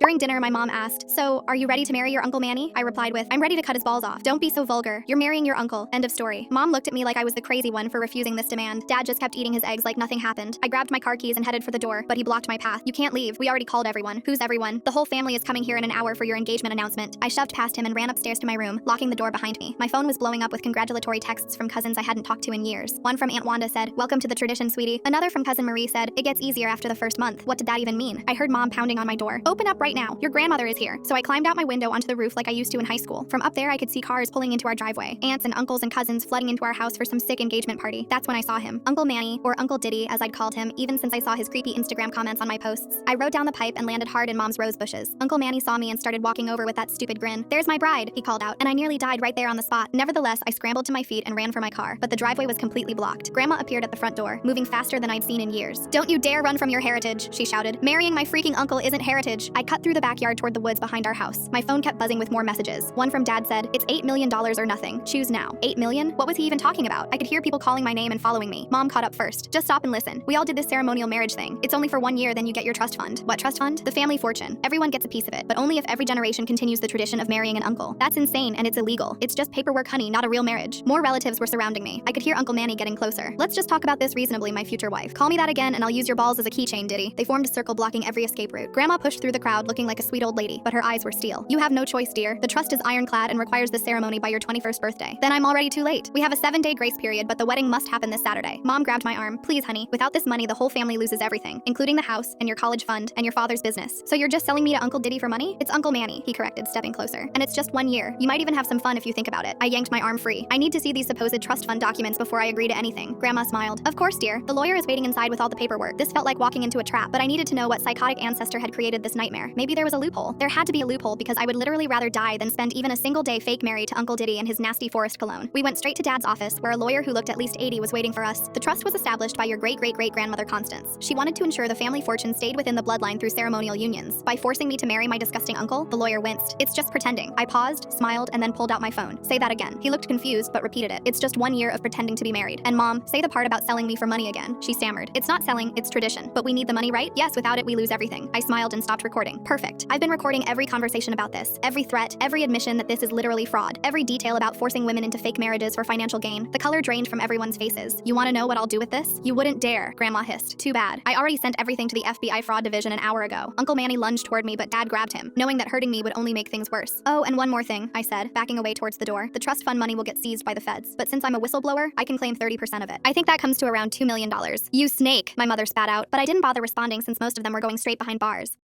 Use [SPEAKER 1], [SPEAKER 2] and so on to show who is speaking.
[SPEAKER 1] During dinner, my mom asked, "So, are you ready to marry your Uncle Manny?" I replied with, "I'm ready to cut his balls off. Don't be so vulgar. You're marrying your uncle." End of story. Mom looked at me like I was the crazy one for refusing this demand. Dad just kept eating his eggs like nothing happened. I grabbed my car keys and headed for the door, but he blocked my path. "You can't leave. We already called everyone." "Who's everyone?" "The whole family is coming here in an hour for your engagement announcement." I shoved past him and ran upstairs to my room, locking the door behind me. My phone was blowing up with congratulatory texts from cousins I hadn't talked to in years. One from Aunt Wanda said, "Welcome to the tradition, sweetie." Another from Cousin Marie said, "It gets easier after the first month." What did that even mean? I heard Mom pounding on my door. "Open up right now. Your grandmother is here." So I climbed out my window onto the roof like I used to in high school. From up there, I could see cars pulling into our driveway, aunts and uncles and cousins flooding into our house for some sick engagement party. That's when I saw him. Uncle Manny, or Uncle Diddy as I'd called him, even since I saw his creepy Instagram comments on my posts. I rode down the pipe and landed hard in Mom's rose bushes. Uncle Manny saw me and started walking over with that stupid grin. "There's my bride," he called out, and I nearly died right there on the spot. Nevertheless, I scrambled to my feet and ran for my car, but the driveway was completely blocked. Grandma appeared at the front door, moving faster than I'd seen in years. "Don't you dare run from your heritage," she shouted. "Marrying my freaking uncle isn't heritage." I cut through the backyard toward the woods behind our house. My phone kept buzzing with more messages. One from Dad said, "It's $8 million or nothing. Choose now." 8 million? What was he even talking about? I could hear people calling my name and following me. Mom caught up first. "Just stop and listen. We all did this ceremonial marriage thing. It's only for 1 year, then you get your trust fund." "What trust fund?" "The family fortune. Everyone gets a piece of it, but only if every generation continues the tradition of marrying an uncle." "That's insane and it's illegal. It's just paperwork, honey, not a real marriage." More relatives were surrounding me. I could hear Uncle Manny getting closer. "Let's just talk about this reasonably, my future wife." "Call me that again and I'll use your balls as a keychain, Diddy." They formed a circle blocking every escape route. Grandma pushed through the crowd looking like a sweet old lady, but her eyes were steel. "You have no choice, dear. The trust is ironclad and requires the ceremony by your 21st birthday." "Then I'm already too late. We have a 7-day grace period, but the wedding must happen this Saturday." Mom grabbed my arm. "Please, honey. Without this money, the whole family loses everything, including the house and your college fund and your father's business. So you're just selling me to Uncle Diddy for money?" "It's Uncle Manny," he corrected, stepping closer. "And it's just 1 year. You might even have some fun if you think about it." I yanked my arm free. "I need to see these supposed trust fund documents before I agree to anything." Grandma smiled. "Of course, dear. The lawyer is waiting inside with all the paperwork." This felt like walking into a trap, but I needed to know what psychotic ancestor had created this nightmare. Maybe there was a loophole. There had to be a loophole because I would literally rather die than spend even a single day fake married to Uncle Diddy and his nasty forest cologne. We went straight to Dad's office, where a lawyer who looked at least 80 was waiting for us. "The trust was established by your great-great-great-grandmother Constance. She wanted to ensure the family fortune stayed within the bloodline through ceremonial unions. By forcing me to marry my disgusting uncle," the lawyer winced. "It's just pretending." I paused, smiled, and then pulled out my phone. "Say that again." He looked confused, but repeated it. "It's just 1 year of pretending to be married." "And Mom, say the part about selling me for money again." She stammered. "It's not selling, it's tradition. But we need the money, right?" "Yes, without it we lose everything." I smiled and stopped recording. "Perfect. I've been recording every conversation about this. Every threat, every admission that this is literally fraud. Every detail about forcing women into fake marriages for financial gain." The color drained from everyone's faces. "You want to know what I'll do with this?" "You wouldn't dare," Grandma hissed. "Too bad. I already sent everything to the FBI fraud division an hour ago." Uncle Manny lunged toward me, but Dad grabbed him, knowing that hurting me would only make things worse. "Oh, and one more thing," I said, backing away towards the door. "The trust fund money will get seized by the feds, but since I'm a whistleblower, I can claim 30% of it. I think that comes to around $2 million. "You snake," my mother spat out, but I didn't bother responding since most of them were going straight behind bars.